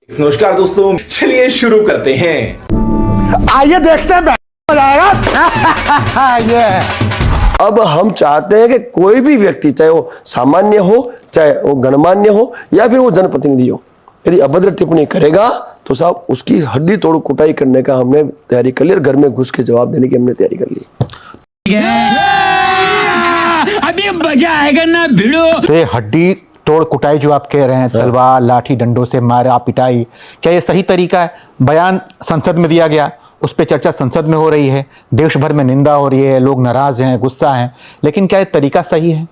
नमस्कार दोस्तों, चलिए शुरू करते हैं। आइए देखते हैं ये अब हम चाहते हैं कि कोई भी व्यक्ति, चाहे वो सामान्य हो, चाहे वो गणमान्य हो या फिर वो जनप्रतिनिधि हो, यदि अभद्र टिप्पणी करेगा तो साहब उसकी हड्डी तोड़ कुटाई करने का हमने तैयारी कर ली और घर में घुस के जवाब देने की हमने तैयारी कर ली। अभी मजा आएगा ना भिड़ो। तो ये हड्डी तोड़ कुटाई जो आप कह रहे हैं, तलवार लाठी डंडों से मारा पिटाई, क्या ये सही तरीका है? बयान संसद में दिया गया, उस पर चर्चा संसद में हो रही है, देश भर में निंदा हो रही है, लोग नाराज हैं, गुस्सा हैं, लेकिन क्या ये तरीका सही है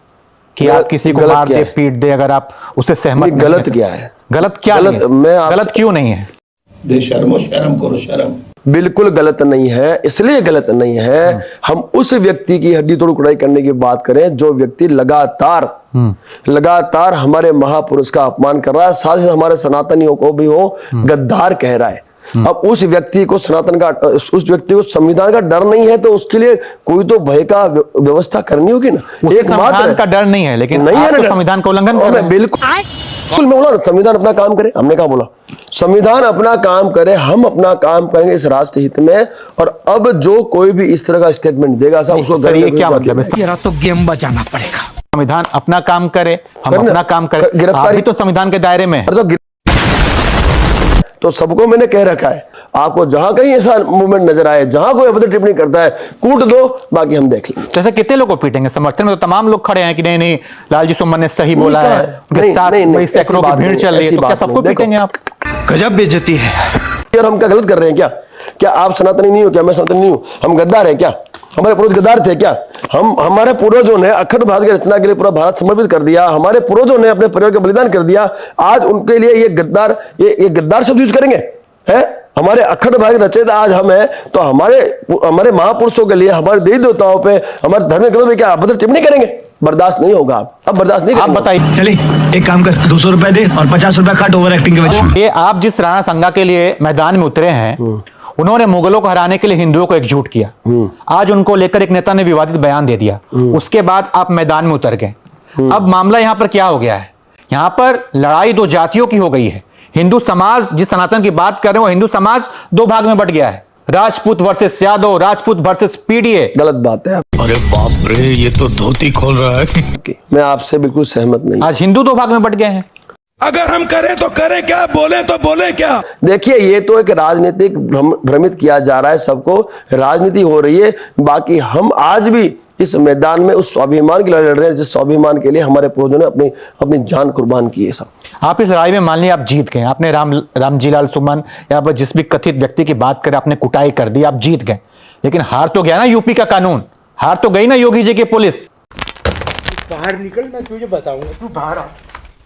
कि आप किसी को मार दे, पीट दे, अगर आप उससे सहमत? गलत क्या है? गलत क्या? गलत क्यों नहीं है? बेशर्मो शर्म करो शर्म। बिल्कुल गलत नहीं है। इसलिए गलत नहीं है, हम उस व्यक्ति की हड्डी तोड़ कुटाई करने की बात करें जो व्यक्ति लगातार हमारे महापुरुष का अपमान कर रहा है, साथ ही हमारे सनातनियों को भी वो गद्दार कह रहा है। अब उस व्यक्ति को संविधान का डर नहीं है, तो उसके लिए कोई तो भय का व्यवस्था करनी होगी ना। एक संविधान का डर नहीं है, लेकिन नहीं है, संविधान का उल्लंघन कर रहे हैं। बिल्कुल मैं बोला संविधान अपना काम करे, हमने कहा बोला संविधान अपना काम करे, हम अपना काम करेंगे इस राष्ट्र हित में। और अब जो कोई भी इस तरह का स्टेटमेंट देगा साहब, उसको क्या मतलब है? जरा तो गेम बजाना पड़ेगा। संविधान अपना काम करे, हम अपना काम करें। गिरफ्तारी तो संविधान के दायरे में तो सबको मैंने कह रखा है, आपको जहां कहीं ऐसा मूवमेंट नजर आए, जहां कोई अभद्र टिप्पणी करता है, कूट दो, बाकी हम देख लेंगे। जैसे कितने लोगों को पीटेंगे? समर्थन में तो तमाम लोग खड़े हैं कि नहीं नहीं लालजी सुमन ने सही बोला है, उनके साथ सैकड़ों की भीड़ चल रही है, तो क्या सबको पीटेंगे आप? गजब बेइज्जती है। और हम क्या गलत कर रहे हैं? क्या आप सनातनी नहीं हो? क्या मैं सनातनी नहीं हूं? हम गद्दार हैं क्या? हमारे पूर्वज गद्दार थे क्या? हमारे पूर्वजों ने अखंड भारत की रचना के लिए पूरा भारत समर्पित कर दिया, हमारे पूर्वजों ने अपने परिवार का बलिदान कर दिया। आज उनके लिए ये गद्दार शब्द यूज करेंगे? है हमारे अखंड भारत की रचयिता आज हम हैं, तो हमारे महापुरुषों के लिए, हमारे देवी देवताओं पे, हमारे धर्म ग्रंथों पे क्या अभद्र टिप्पणी करेंगे? बर्दाश्त नहीं होगा। अब बर्दाश्त नहीं, आप बताइए। चलिए एक काम कर, 200 रुपए दे और 50 रुपए काट ओवर एक्टिंग के वजह। ये आप जिस राणा संगा के लिए मैदान में उतरे हैं, उन्होंने मुगलों को हराने के लिए हिंदुओं को एकजुट किया। आज उनको लेकर एक नेता ने विवादित बयान दे दिया, उसके बाद आप मैदान में उतर गए। अब मामला यहां पर क्या हो गया है? यहां पर लड़ाई दो जातियों की हो गई है। हिंदू समाज, जिस सनातन की बात कर रहे हैं, वो हिंदू समाज दो भाग में बट गया है। Rajput versus Yadav, Rajput versus PDA. गलत बात है। अरे बाप रे, ये तो धोती खोल रहा है। मैं आपसे बिल्कुल सहमत नहीं। आज हिंदू दो भाग में बट गए हैं। अगर हम करें तो करें क्या, बोले तो बोले क्या? देखिए, ये तो एक राजनीतिक भ्रमित किया जा रहा है, सबको राजनीति हो रही है। बाकी हम आज भी इस मैदान में उस स्वाभिमान की लड़ाई लड़ रहे हैं, जिस स्वाभिमान के लिए हमारे पूर्वजों ने अपनी जान कुर्बान की है। सब आप इस लड़ाई में मान लिया आप जीत गए, आपने रामजीलाल सुमन या पर जिस भी कथित व्यक्ति की बात करें, आपने कुटाई कर दी, आप जीत गए, लेकिन हार तो गया ना यूपी का कानून, हार तो गई ना योगी जी की पुलिस। बाहर निकल, मैं तुझे बताऊंगा, तू बाहर आ।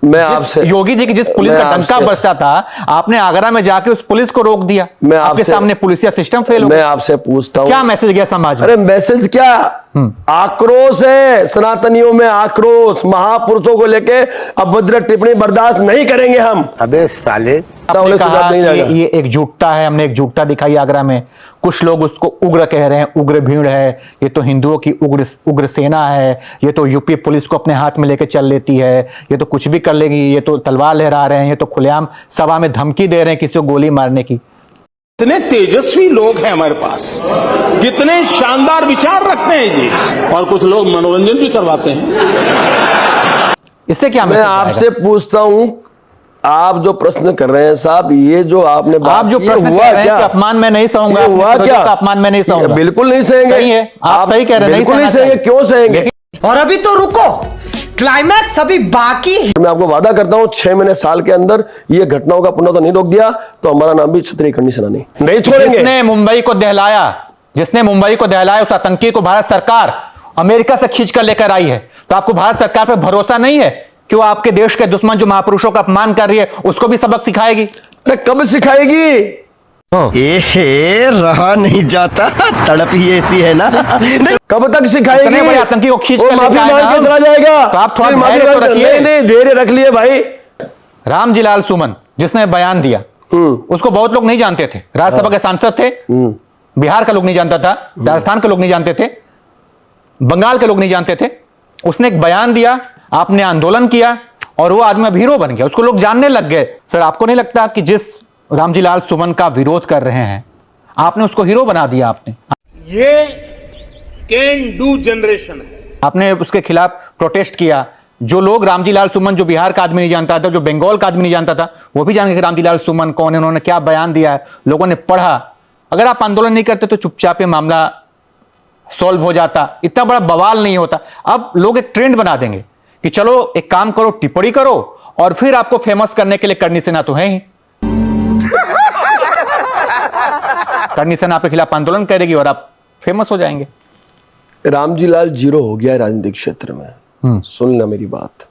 मैं आपसे, योगी जी की जिस पुलिस का डंका बजता था, आपने आगरा में जाके उस पुलिस को रोक दिया। मैं आपके सामने पुलिसिया सिस्टम फेल हो गया। मैं आपसे पूछता हूं, क्या मैसेज गया समाज में? अरे मैसेज क्या, आक्रोश है, सनातनियों में आक्रोश, महापुरुषों को लेके अभद्र टिप्पणी बर्दाश्त नहीं करेंगे हम। अबे साले, आपने कहा कि ये एकजुटता है, हमने एकजुटता दिखाई आगरा में। कुछ लोग उसको उग्र कह रहे हैं, उग्र भीड़ है, ये तो हिंदुओं की उग्र सेना है, ये तो यूपी पुलिस को अपने हाथ में लेकर चल लेती है, ये तो कुछ भी कर लेगी, ये तो तलवार लहरा रहे हैं, ये तो खुलेआम सभा में धमकी दे रहे हैं किसी को गोली मारने की। कितने तेजस्वी लोग हैं हमारे पास, कितने शानदार विचार रखते हैं जी, और कुछ लोग मनोरंजन भी करवाते हैं। इससे क्या मैं आपसे पूछता हूं, आप जो प्रश्न कर रहे हैं साहब, ये जो आपने बात, आप जो प्रश्न हुआ क्या? अपमान में नहीं सहूंगा, हुआ क्या? अपमान में नहीं सहूंगा। बिल्कुल नहीं सहेंगे। सही है, आप सही कह रहे हैं, बिल्कुल नहीं सहेंगे। क्यों सहेंगे? और अभी तो रुको, क्लाइमैक्स अभी बाकी है। मैं आपको वादा करता हूं, 6 महीने साल के अंदर ये घटनाओं का पुनः तो नहीं रोक दिया, तो हमारा नाम भी क्षत्रिय करनी सेना नहीं छोड़ेंगे। जिसने मुंबई को दहलाया, उस आतंकी को भारत सरकार अमेरिका से खींच कर लेकर आई है, तो आपको भारत सरकार पर भरोसा नहीं है कि वो आपके देश के दुश्मन जो महापुरुषों का अपमान कर रही है, उसको भी सबक सिखाएगी? अरे कब सिखाएगी? रहा नहीं जाता, तड़प ही ऐसी है ना। कब तक सिखाएगी? इतने बड़े आतंकी को खींच कर माफी लेकर मांग के चला जाएगा, तो आप थोड़ा धैर्य तो रखिए। नहीं, धैर्य रख लिए भाई। रामजीलाल सुमन जिसने बयान दिया, उसको बहुत लोग नहीं जानते थे। राज्यसभा के सांसद थे, बिहार का लोग नहीं जानता था, राजस्थान के लोग नहीं जानते थे, बंगाल के लोग नहीं जानते थे। उसने एक बयान दिया, आपने आंदोलन किया, और वो आदमी अब हीरो बन गया, उसको लोग जानने लग गए। सर आपको नहीं लगता कि जिस रामजी लाल सुमन का विरोध कर रहे हैं आपने उसको हीरो बना दिया? ये कैन डू जनरेशन है। आपने उसके खिलाफ प्रोटेस्ट किया। जो लोग रामजी लाल सुमन, जो बिहार का आदमी नहीं जानता था, जो बंगाल का आदमी नहीं जानता था, वो भी जान गए कि रामजी लाल सुमन कौन है, उन्होंने क्या बयान दिया है, लोगों ने पढ़ा। अगर आप आंदोलन नहीं करते तो चुपचाप ये मामला सॉल्व हो जाता, इतना बड़ा बवाल नहीं होता। अब लोग एक ट्रेंड बना देंगे कि चलो एक काम करो, टिप्पणी करो और फिर आपको फेमस करने के लिए करनी सेना तो है ही। करनी सेना आपके खिलाफ आंदोलन करेगी और आप फेमस हो जाएंगे। रामजी लाल जीरो हो गया है राजनीतिक क्षेत्र में। सुन लेना मेरी बात।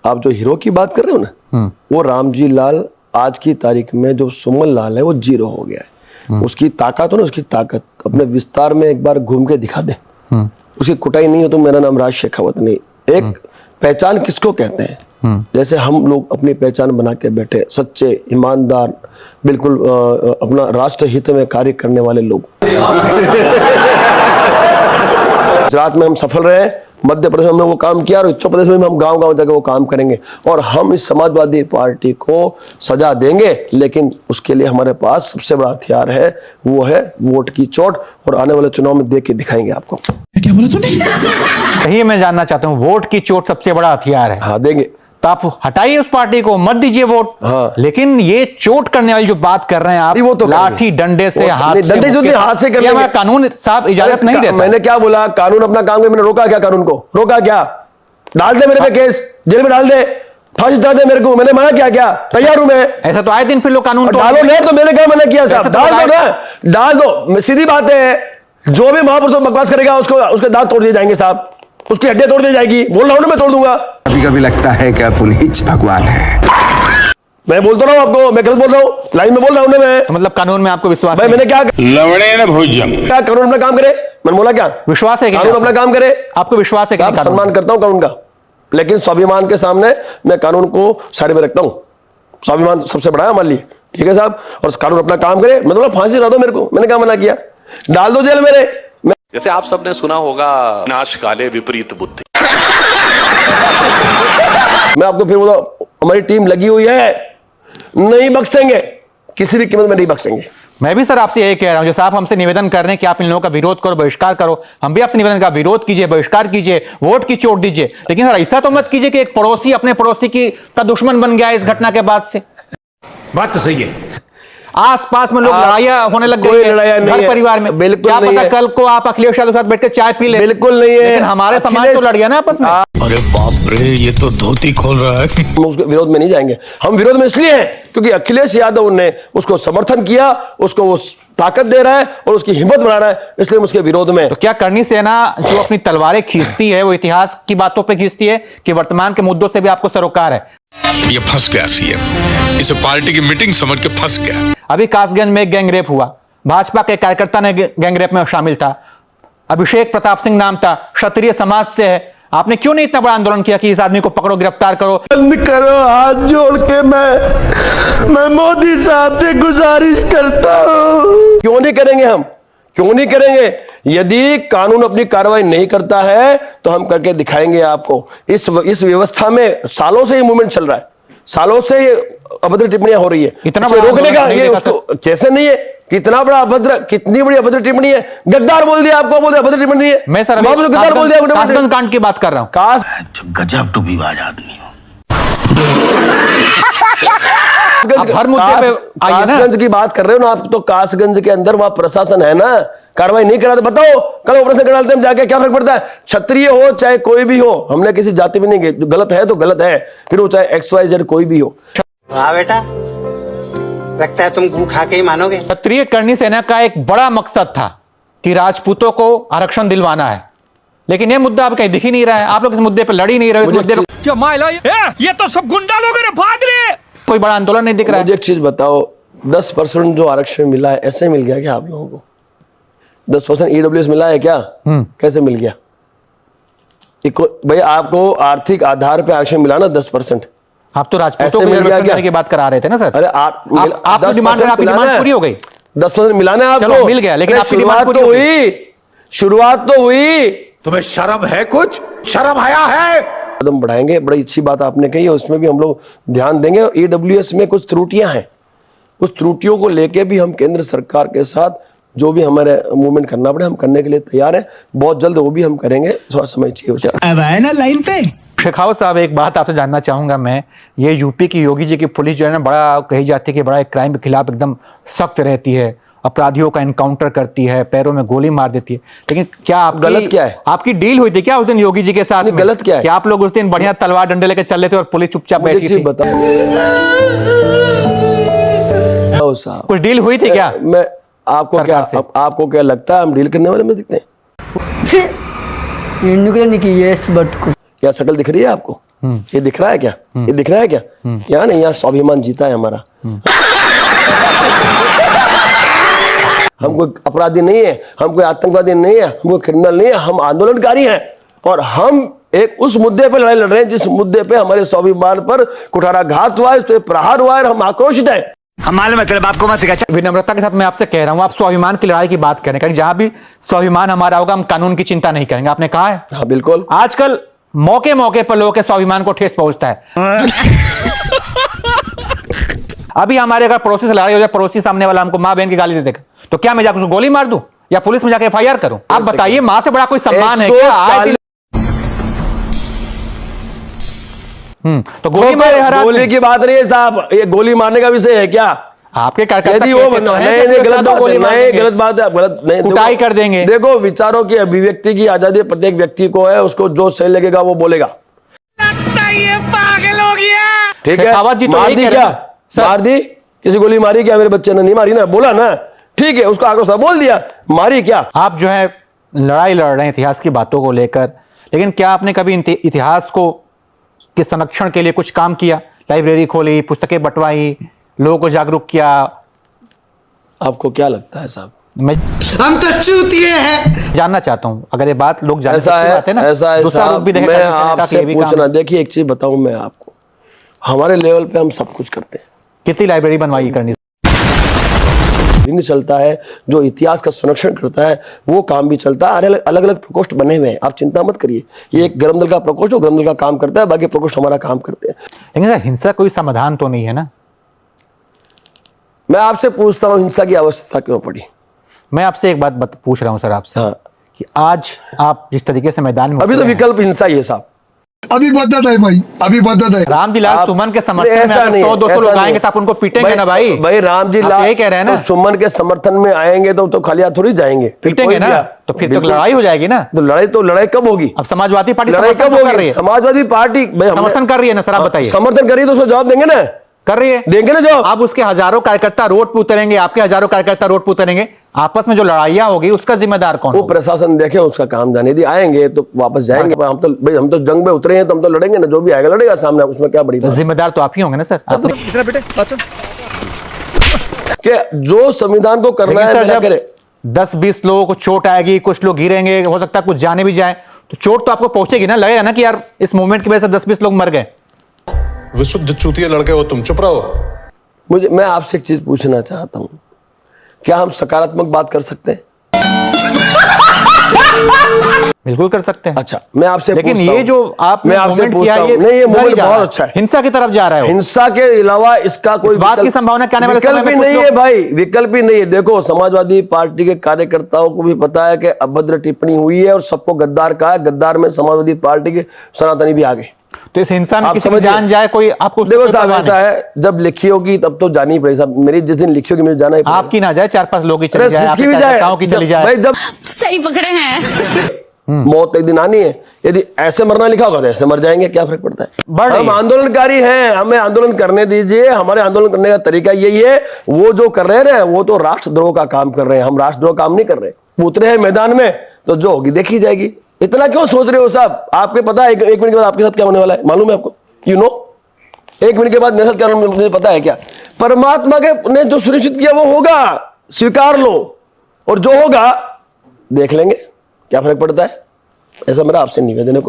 आप जो हीरो की बात कर रहे हो ना, वो रामजी लाल आज की तारीख में जो सुमन लाल है वो जीरो हो गया है। उसकी ताकत हो ना, उसकी ताकत अपने विस्तार में एक बार घूम के दिखा दे। उसकी कुटाई नहीं हो तो मेरा नाम राज शेखावत नहीं। एक पहचान किसको कहते हैं? जैसे हम लोग अपनी पहचान बना के बैठे, सच्चे, ईमानदार, बिल्कुल अपना राष्ट्र हित में कार्य करने वाले लोग। गुजरात में हम सफल रहे, मध्य प्रदेश में हमने वो काम किया और उत्तर प्रदेश में हम गांव-गांव जाकर वो काम करेंगे और हम इस समाजवादी पार्टी को सजा देंगे। लेकिन उसके लिए हमारे पास सबसे बड़ा हथियार है, वो है वोट की चोट, और आने वाले चुनाव में देख के दिखाएंगे आपको। क्या बोला तूने? यही मैं जानना चाहता हूं, वोट की चोट सबसे बड़ा हथियार है। हाँ देंगे। तो आप हटाइए उस पार्टी को, मत दीजिए वोट। हाँ। लेकिन ये चोट करने वाली जो बात कर रहे हैं आप, वो तो लाठी डंडे से, हाथ से, डंडे जो हाथ से करने हमारा कानून साहब इजाजत नहीं देता। मैंने क्या बोला? कानून अपना काम करे। मैंने रोका क्या? कानून को रोका क्या? डाल दे मेरे पे केस, जेल में डाल दे, फांसी चढ़ा दे मेरे को। मैंने मना क्या? तैयार हूं मैं। ऐसा तो आए दिन फिर लोग कानून डालो नहीं तो मैंने क्या मना किया साहब? डाल दो ना, डाल दो। सीधी बात है, जो भी महापुरुष बकवास करेगा उसको उसके दांत तोड़ दिए जाएंगे साहब, उसकी हड्डियां तोड़ दी जाएगी। बोल रहा हूं ना, मैं तोड़ दूंगा। कभी कभी लगता है कि पुनीत भगवान है। मैं बोलता रहा हूं आपको, मैं गलत बोल रहा हूं, लाइन में बोल रहा हूं मैं। तो मतलब कानून में आपको विश्वास भाई नहीं? मैंने क्या लवड़े न भोजन। क्या कानून अपना काम करे? मैंने बोला क्या? विश्वास है कि कानून नहीं अपना काम करे। आपको विश्वास है कि साहब नहीं कानून? सम्मान करता हूं कानून का, लेकिन स्वाभिमान के सामने मैं कानून को साइड में रखता हूं। स्वाभिमान सबसे बड़ा है हमारे लिए, ठीक है साहब? और कानून अपना काम करे। मैं तो फांसी चढ़ा दो मेरे को, मैंने क्या मना किया? डाल दो जेल मेरे। जैसे आप सबने सुना होगा, नाश काले विपरीत बुद्धि। मैं आपको फिर बोला, हमारी टीम लगी हुई है, नहीं बख्शेंगे, किसी भी कीमत में नहीं बख्शेंगे। मैं भी सर आपसे यही कह रहा हूं, जैसे आप हमसे निवेदन कर रहे हैं कि आप इन लोगों का विरोध करो, बहिष्कार करो, हम भी आपसे निवेदन का विरोध कीजिए, बहिष्कार कीजिए, वोट की चोट दीजिए। लेकिन सर ऐसा तो मत कीजिए कि एक पड़ोसी अपने पड़ोसी का दुश्मन बन गया इस घटना के बाद से। बात तो सही है। आस-पास में लोग लड़ाइयां होने लग गई है, घर परिवार में। बिल्कुल क्या नहीं पता है। कल को आप अखिलेश यादव के साथ बैठ के चाय पी ले। बिल्कुल नहीं है। लेकिन हमारे समाज तो लड़ गया ना आपस में। अरे बाप रे, ये तो धोती खोल रहा है। हम उसके विरोध में नहीं जाएंगे। हम विरोध में इसलिए हैं क्योंकि अखिलेश यादव ने उसको समर्थन किया, उसको वो ताकत दे रहा है और उसकी हिम्मत बढ़ा रहा है, इसलिए हम उसके विरोध में। तो क्या करनी सेना जो अपनी तलवारें खींचती है वो इतिहास की बातों पे खींचती है कि वर्तमान के मुद्दों से भी आपको सरोकार है? ये फंस गया सीएम, इसे पार्टी की मीटिंग समझ के फंस गया। अभी कासगंज में एक गैंगरेप हुआ, भाजपा के कार्यकर्ता ने गैंगरेप में शामिल था, अभिषेक प्रताप सिंह नाम था, क्षत्रिय समाज से है। आपने क्यों नहीं इतना बड़ा आंदोलन किया कि इस आदमी को पकड़ो, गिरफ्तार करो? बंद करो, हाथ जोड़ के मैं मोदी साहब से गुजारिश करता हूं। क्यों नहीं करेंगे हम? क्यों नहीं करेंगे? यदि कानून अपनी कार्रवाई नहीं करता है तो हम करके दिखाएंगे आपको। इस व्यवस्था में सालों से ये मूवमेंट चल रहा है, सालों से ये अभद्र टिप्पणियां हो रही है। इतना बड़ा रोकने का ये देखा उसको कैसे नहीं है? कितना बड़ा अभद्र, कितनी बड़ी अभद्र टिप्पणी है। गद्दार बोल दिया आपको, बोल अभद्र टिप्पणी है। मैं सर गद्दार बोल दिया। कासगंज कांड की बात कर रहा हूं। गजब टूबीबाज आदमी हो। आप हर मुद्दे पे आइए ना। कासगंज की बात कर रहे हो ना आप, तो कासगंज के अंदर वहां प्रशासन है ना, कार्रवाई नहीं करा तो बताओ कल ऑपरेशन कर डालते हैं जाके, क्या फर्क पड़ता है? क्षत्रिय हो चाहे कोई भी हो, हमने किसी जाति में नहीं, जो गलत है तो गलत है, फिर वो चाहे XYZ कोई भी हो। हाँ बेटा, लगता है तुम गू खा के ही मानोगे। क्षत्रिय करनी सेना का एक बड़ा मकसद था कि राजपूतों को आरक्षण दिलवाना है, लेकिन ये मुद्दा अब कहीं दिख ही नहीं रहा है। आप लोग इस मुद्दे पर लड़ ही नहीं रहे। इस मुद्दे पर क्या माइला ये तो सब गुंडा लोग भाग रहे, कोई बड़ा आंदोलन नहीं दिख रहा है। मुझे एक चीज बताओ, 10% जो आरक्षण मिला है ऐसे मिल गया क्या आप लोगों को? 10% EWS मिला है क्या? कैसे मिल गया? भाई आपको आर्थिक आधार पे आरक्षण मिला ना 10%। आप तो राजपूतों को रिजर्वेशन देने की बात करा रहे थे ना सर? अरे आपकी डिमांड पूरी हो गई। 10% मिलाना है आपको। चलो मिल गया, लेकिन आपकी डिमांड पूरी हो गई। शुरुआत तो हुई। तुम्हें शर्म है? कुछ शर्म आया है? कदम बढ़ाएंगे। बड़ी अच्छी बात आपने कही है, उसमें भी हम लोग ध्यान देंगे। और EWS में कुछ त्रुटियां हैं, उस त्रुटियों को लेके भी हम केंद्र सरकार के साथ जो भी हमारे मूवमेंट करना पड़े हम करने के लिए तैयार हैं। बहुत जल्द वो भी हम करेंगे, थोड़ा समय चाहिए उसे। अब आए ना लाइन पे। शेखावत साहब, एक बात आपसे जानना चाहूंगा मैं, ये यूपी की योगी जी की पुलिस जो है ना, बड़ा कही जाती है कि बड़ा क्राइम के खिलाफ एकदम सख्त रहती है, अपराधियों का एनकाउंटर करती है, पैरों में गोली मार देती है, लेकिन क्या आप गलत क्या है? आपकी डील हुई थी क्या उस दिन योगी जी के साथ में? गलत क्या है? कि आप लोग उस दिन बढ़िया तलवार डंडे लेकर चल रहे थे और पुलिस चुपचाप बैठी थी? बताओ साहब, कुछ डील हुई थी क्या? मैं आपको क्या लगता है हम डील करने वाले में दिखते हैं? क्या शक्ल दिख रही है आपको? ये दिख रहा है क्या? ये दिख रहा है क्या? यहाँ नहीं, यहाँ स्वाभिमान जीता है हमारा। हम कोई अपराधी नहीं है, हम कोई आतंकवादी नहीं है, हम कोई क्रिमिनल नहीं है, हम आंदोलनकारी हैं। और हम एक उस मुद्दे पर लड़ाई लड़ रहे हैं जिस मुद्दे पे हमारे स्वाभिमान पर कुठाराघात हुआ है, उस पर प्रहार हुआ है और हम आक्रोशित हैं। हमारे मतलब आपको मत सिखा। विनम्रता के साथ मैं आपसे कह रहा हूं, आप स्वाभिमान की लड़ाई की बात करें, क्योंकि जहां भी स्वाभिमान हमारा होगा हम कानून की चिंता नहीं करेंगे, आपने कहा है। हाँ बिल्कुल। आजकल मौके मौके पर लोगों के स्वाभिमान को ठेस पहुंचता है। अभी हमारे अगर पड़ोसी से लड़ाई हो जाए, पड़ोसी सामने वाला हमको मां बहन की गाली दे देगा, तो क्या मैं जाकर उसको गोली मार दूं या पुलिस में जाकर FIR करूं? आप बताइए, मां से बड़ा कोई सम्मान है क्या? तो गोली मारे हर आदमी। गोली की बात नहीं है साहब, ये गोली मारने का विषय है क्या? आपके कार्यकर्ता यदि वो नहीं, गलत बात है, गलत बात है, आप गलत नहीं, कुटाई कर देंगे। देखो, विचारों की अभिव्यक्ति की आजादी प्रत्येक व्यक्ति को है, उसको जो सही लगेगा वो बोलेगा। ये पागल हो गया। ठीक है, शेखावत जी तो मार यही दी कह क्या? रहे हैं। मार दी? किसी गोली मारी क्या? मेरे बच्चे ने नहीं मारी ना, बोला ना, ठीक है, उसको आगे बोल दिया, मारी क्या? आप जो है लड़ाई लड़ रहे हैं इतिहास की बातों को लेकर, लेकिन क्या आपने कभी इतिहास को के संरक्षण के लिए कुछ काम किया? लाइब्रेरी खोली, पुस्तकें बंटवाई, लोगों को जागरूक किया? आपको क्या लगता है साहब? मैं हम तो चूतिए हैं। जानना चाहता हूं, अगर ये बात लोग जानते ऐसा है, ना, ऐसा है दूसरा लोग भी साहब, देखेगा मैं कि इसने कहा कि आपसे ये भी काम पूछना, है। देखिए एक चीज बताऊं मैं आपको, हमारे लेवल पे हम सब कुछ करते हैं। कितनी लाइब्रेरी बनवाई करनी भी चलता है, जो इतिहास का संरक्षण करता है वो काम भी चलता है। अलग अलग प्रकोष्ठ बने हुए हैं, आप चिंता मत करिए। ये एक गर्म दल का प्रकोष्ठ, वो गर्म दल का काम करता है, बाकी प्रकोष्ठ हमारा काम करते हैं। लेकिन सर, हिंसा कोई समाधान तो नहीं है ना? मैं आपसे पूछता हूँ, हिंसा की आवश्यकता क्यों पड़ी? मैं आपसे एक बात पूछ रहा हूं सर आपसे, हाँ। कि आज आप जिस तरीके से मैदान में अभी तो उतरे हैं, विकल्प हिंसा ही है साहब। अभी बदत है भाई, अभी बदत है। रामजी लाल सुमन के समर्थन में 100-200 लोग आएंगे तो आप उनको पीटेंगे ना भाई? भाई रामजी लाल यही कह रहे हैं ना, तो सुमन के समर्थन में आएंगे तो खाली हाथ थोड़ी जाएंगे, पीटेंगे ना, तो फिर तो लड़ाई हो जाएगी ना। तो लड़ाई कब होगी? अब समाजवादी पार्टी लड़ाई कब कर रही होगी? है, समाजवादी पार्टी समर्थन कर रही है ना सर, आप बताइए। समर्थन करिए तो उसको जवाब देंगे ना, कर रही है, देंगे ना जवाब। आप उसके हजारों कार्यकर्ता रोड पे उतरेंगे, आपके हजारों कार्यकर्ता रोड पे उतरेंगे, आपस में जो लड़ाइयां होगी उसका जिम्मेदार कौन? वो प्रशासन देखे, उसका काम जाने दी। आएंगे तो वापस जाएंगे। हम तो जंग में उतरे हैं तो हम तो लड़ेंगे ना, जो भी आएगा लड़ेगा सामने, उसमें क्या बड़ी बात? जिम्मेदार तो आप ही होंगे ना सर। इतना बेटे कि जो संविधान को करना है मेरा करे। 10-20 लोगों को चोट आएगी, कुछ लोग गिरेंगे, हो सकता है कुछ जाने भी जाए, तो चोट तो आपको पहुंचेगी ना, लगेगा ना कि यार इस मूवमेंट की वजह से 10-20 लोग मर गए। विशुद्ध चूतिया लड़के हो तुम, चुप रहो। मैं आपसे एक चीज पूछना चाहता हूं, क्या हम सकारात्मक बात कर सकते हैं? बिल्कुल कर सकते हैं। अच्छा, मैं आपसे लेकिन पूछता ये हूं, जो आपने मैं आपसे मूवमेंट किया, पूछता हूं, नहीं ये मूवमेंट बहुत है, अच्छा है, हिंसा की तरफ जा रहा है। हिंसा के अलावा इसका कोई इस बात की संभावना क्या आने वाले समय विकल्प ही में नहीं कुछ है लोग- भाई, विकल्प ही नहीं है। देखो, समाजवादी पार्टी के कार्यकर्ताओं को भी पता है कि अभद्र टिप्पणी हुई है और सबको गद्दार कहा है। गद्दार में समाजवादी पार्टी के सनातनी भी आ गए। तो इस हिंसा में आप किसी की समझिए। जान जाए, कोई आपको देखो साहब, ऐसा है, जब लिखी होगी तब तो जानी ही पड़ेगी साहब। मेरी जिस दिन लिखी होगी मुझे जाना ही पड़ेगा। आपकी ना जाए, 4-5 लोग की अरे चली जाए, जिसकी आपके भी जाए, कार्यकर्ताओं की चली जाए, भाई जब सही पकड़े हैं। मौत एक दिन आनी है, यदि ऐसे मरना लिखा होगा तो ऐसे मर जाएंगे, क्या फर्क पड़ता है? हम आंदोलनकारी हैं, हमें आंदोलन करने दीजिए। हमारे आंदोलन करने का तरीका यही है। वो जो कर रहे हैं वो तो राष्ट्रद्रोह का काम कर रहे हैं, हम राष्ट्रद्रोह काम नहीं कर रहे। उतरे हैं मैदान में तो जो होगी देखी जाएगी। इतना क्यों सोच रहे हो साहब? आपके पता है एक मिनट के बाद आपके साथ क्या होने वाला है, मालूम है आपको? यू नो, 1 मिनट के बाद मेरे साथ क्या होने, मुझे पता है क्या? परमात्मा के ने जो सुनिश्चित किया वो होगा, स्वीकार लो, और जो होगा देख लेंगे, क्या फर्क पड़ता है? ऐसा मेरा आपसे निवेदन है।